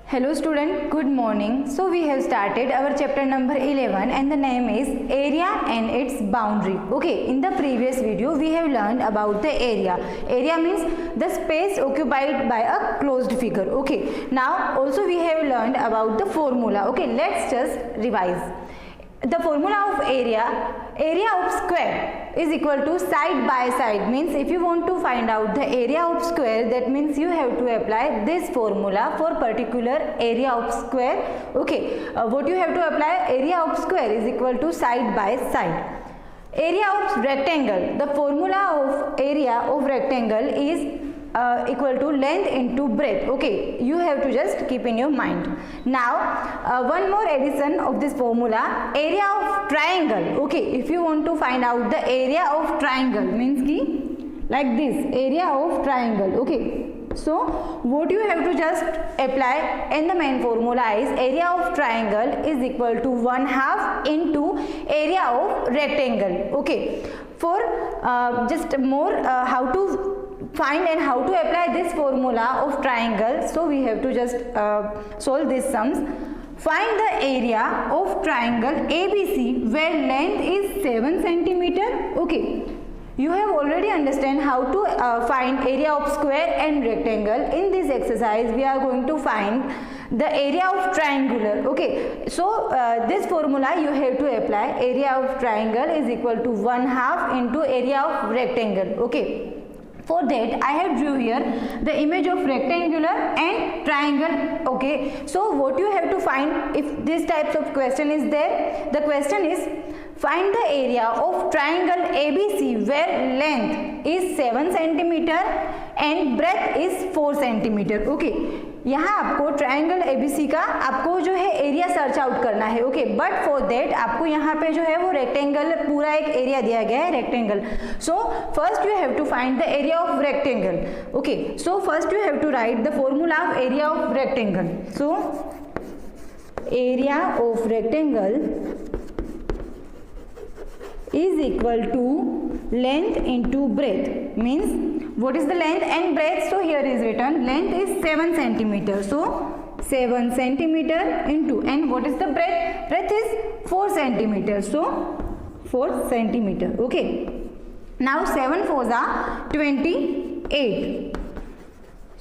Hello student, good morning. So we have started our chapter number 11 and the name is area and its boundary. Okay, in the previous video we have learned about the area. Area means the space occupied by a closed figure. Okay, now also we have learned about the formula. Okay, let's just revise. The formula of area of square is equal to side by side. Means if you want to find out the area of square, that means you have to apply this formula for particular area of square. Okay, what you have to apply? Area of square is equal to side by side. Area of rectangle, the formula of area of rectangle is equal to length into breadth. Okay, you have to just keep in your mind. Now one more addition of this formula, area of triangle. Okay, if you want to find out the area of triangle, means ki like this, area of triangle. Okay, so what you have to just apply in the main formula is area of triangle is equal to 1/2 into area of rectangle. Okay, for just more how to find and how to apply this formula of triangle, so we have to just solve these sums. Find the area of triangle ABC where length is 7 cm. Okay, you have already understand how to find area of square and rectangle. In this exercise we are going to find the area of triangular. Okay, so this formula you have to apply. Area of triangle is equal to 1/2 into area of rectangle. Okay, for that I have drew here the image of rectangular and triangle. Okay, so what you have to find if this types of question is there, the question is find the area of triangle ABC where length is 7 cm and breadth is 4 cm. Okay, यहाँ आपको triangle ABC का आपको जो है area search out करना है. Okay, but for that आपको यहाँ पे जो है वो रेक्टेंगल पूरा एक एरिया दिया गया है, rectangle. So first you have to find the area of rectangle. Okay, so first you have to write the formula of area of rectangle. So area of rectangle is equal to length into breadth. Means what is the length and breadth? So here is written length is 7 cm. So 7 cm into, and what is the breadth? Breadth is 4 cm. So 4 cm. Okay. Now 7 4s are 28.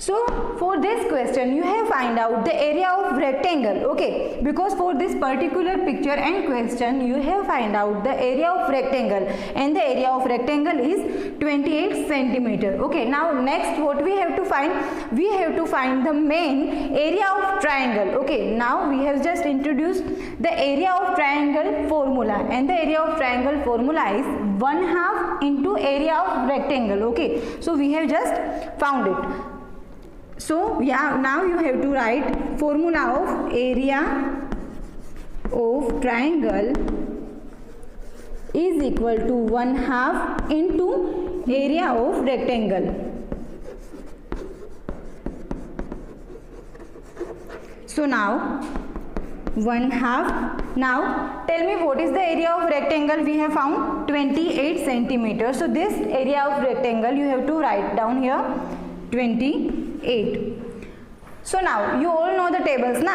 So for this question you have find out the area of rectangle. Okay, because for this particular picture and question you have find out the area of rectangle, and the area of rectangle is 28 cm. Okay, now next what we have to find? We have to find the main area of triangle. Okay, now we have just introduced the area of triangle formula, and the area of triangle formula is 1/2 into area of rectangle. Okay, so we have just found it. So yeah, now you have to write formula of area of triangle is equal to 1/2 into area of rectangle. So now 1/2. Now tell me what is the area of rectangle we have found? 28 cm. So this area of rectangle you have to write down here 28. So now you all know the tables na,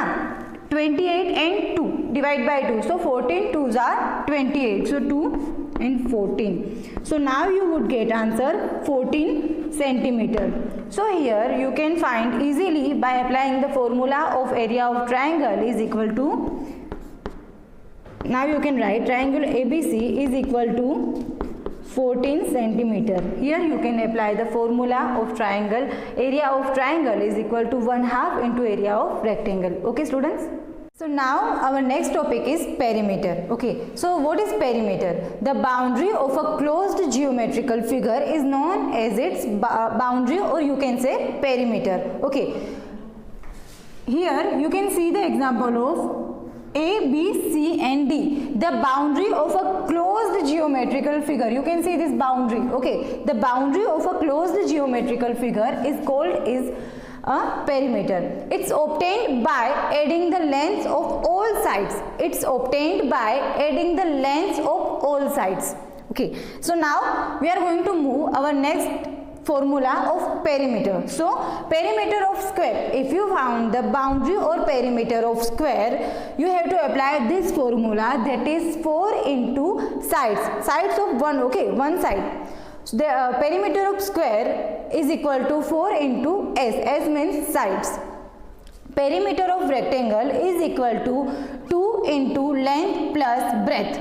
28 and 2 divide by 2, so 14 2s are 28, so 2 and 14. So now you would get answer 14 cm. So here you can find easily by applying the formula of area of triangle is equal to, now you can write triangle ABC is equal to 14 cm. Here you can apply the formula of triangle. Area of triangle is equal to 1/2 into area of rectangle. Okay students. So now our next topic is perimeter. Okay, so what is perimeter? The boundary of a closed geometrical figure is known as its boundary, or you can say perimeter. Okay, here you can see the example of A, B, C and D. The boundary of a closed geometrical figure. You can see this boundary. Okay, the boundary of a closed geometrical figure is called a perimeter. It's obtained by adding the lengths of all sides. It's obtained by adding the lengths of all sides. Okay, so now we are going to move our next formula of perimeter. So perimeter of square, if you found the boundary or perimeter of square, you have to apply this formula, that is 4 into sides of one, okay, one side. So the perimeter of square is equal to 4 into s means sides. Perimeter of rectangle is equal to 2 into length plus breadth.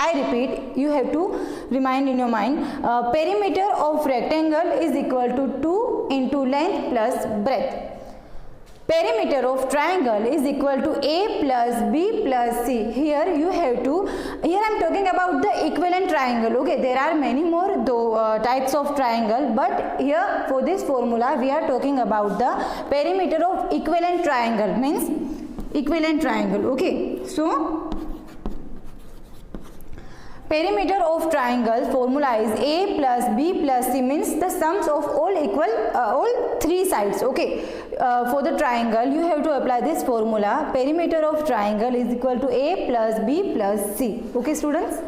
I repeat, you have to remind in your mind, perimeter of rectangle is equal to 2 into length plus breadth. Perimeter of triangle is equal to A plus B plus C. Here I am talking about the equivalent triangle, okay. There are many more types of triangle, but here for this formula we are talking about the perimeter of equivalent triangle, means equivalent triangle, okay. So perimeter of triangle formula is A plus B plus C, means the sums of all three sides, okay. For the triangle you have to apply this formula, perimeter of triangle is equal to A plus B plus C, okay students.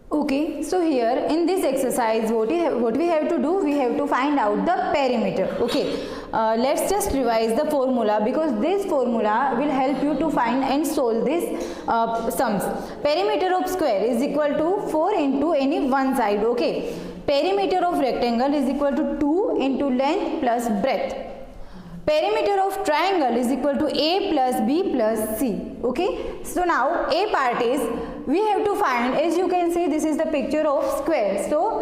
Okay, so here in this exercise what we have to do, we have to find out the perimeter, okay. Let's just revise the formula, because this formula will help you to find and solve this sums. Perimeter of square is equal to 4 into any one side, okay. Perimeter of rectangle is equal to 2 into length plus breadth. Perimeter of triangle is equal to A plus B plus C, okay. So now A part is, we have to find, as you can see this is the picture of square, so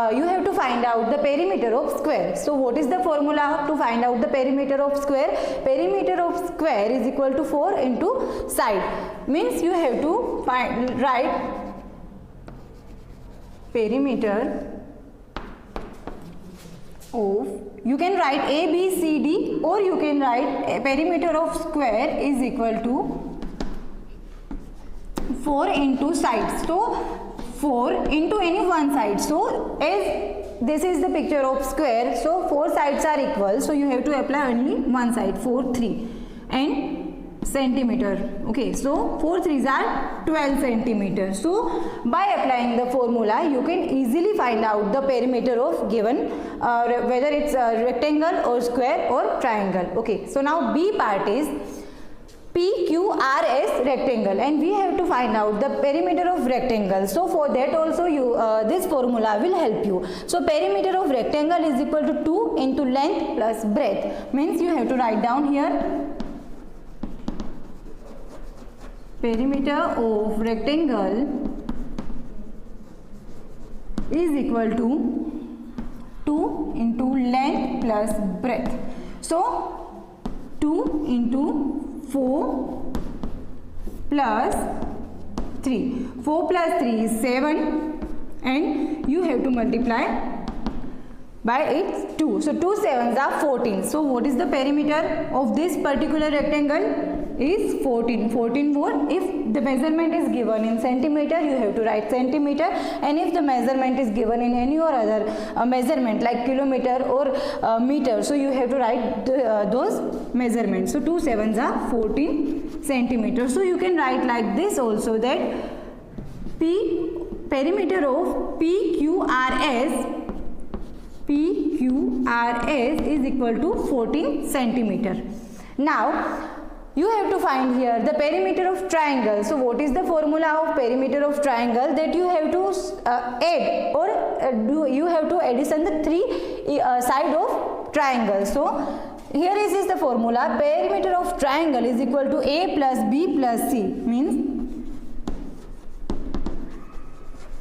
you have to find out the perimeter of square. So what is the formula to find out the perimeter of square? Perimeter of square is equal to 4 into side, means you have to write perimeter of, you can write A, B, C, D, or you can write a perimeter of square is equal to 4 into sides. So 4 into any one side. So as this is the picture of square, so 4 sides are equal, so you have to apply only one side, 4, 3 and centimeter, okay. So 4 3s are 12 centimeters. So by applying the formula you can easily find out the perimeter of given whether it's a rectangle or square or triangle, okay. So now B part is PQRS rectangle, and we have to find out the perimeter of rectangle. So for that also this formula will help you. So perimeter of rectangle is equal to 2 into length plus breadth, means you have to write down here perimeter of rectangle is equal to 2 into length plus breadth. So 2 into 4 plus 3. 4 plus 3 is 7, and you have to multiply by its 2. So 2 sevens are 14. So what is the perimeter of this particular rectangle? Is 14. 14 what? If the measurement is given in centimeter, you have to write centimeter, and if the measurement is given in any or other measurement like kilometer or meter, so you have to write those measurements. So 2 sevens are 14 centimeters. So you can write like this also, that perimeter of PQRS is equal to 14 centimeter. Now you have to find here the perimeter of triangle. So what is the formula of perimeter of triangle? That you have to add, or you have to addition the three side of triangle. So here is the formula, perimeter of triangle is equal to A plus B plus C, means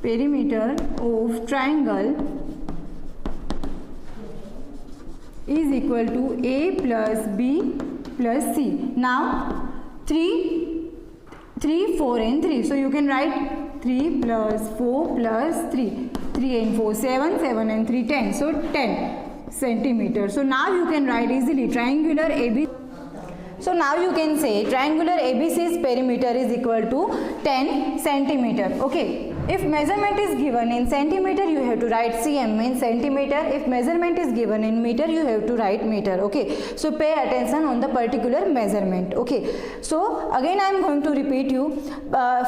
perimeter of triangle is equal to A plus B plus C. Now 3, 4 and 3. So you can write 3 plus 4 plus 3. 3 and 4, 7, 7 and 3, 10. So 10 centimeters. So now you can write easily triangular ABC. So now you can say triangular ABC's perimeter is equal to 10 centimeter. Okay. if measurement is given in centimeter you have to write cm means centimeter, if measurement is given in meter you have to write meter. Okay, so pay attention on the particular measurement. Okay, so again I am going to repeat you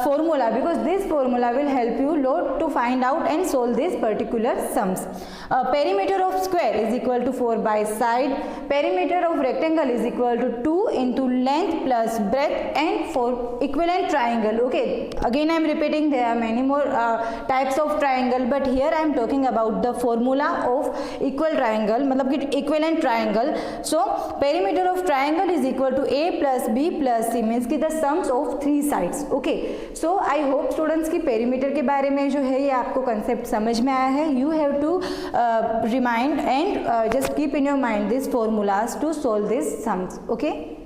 formula, because this formula will help you lot to find out and solve these particular sums. Perimeter of square is equal to 4 by side, perimeter of rectangle is equal to 2 into length plus breadth, and for equivalent triangle. Okay, again I am repeating, there are many more types of triangle, but here I am talking about the formula of equal triangle, मतलब कि equivalent triangle. So perimeter of triangle is equal to a plus b plus c means कि the sums of three sides. Okay, so I hope students कि perimeter के बारे में जो है ये आपको concept समझ में आया है. You have to remind and just keep in your mind these formulas to solve these sums. Okay.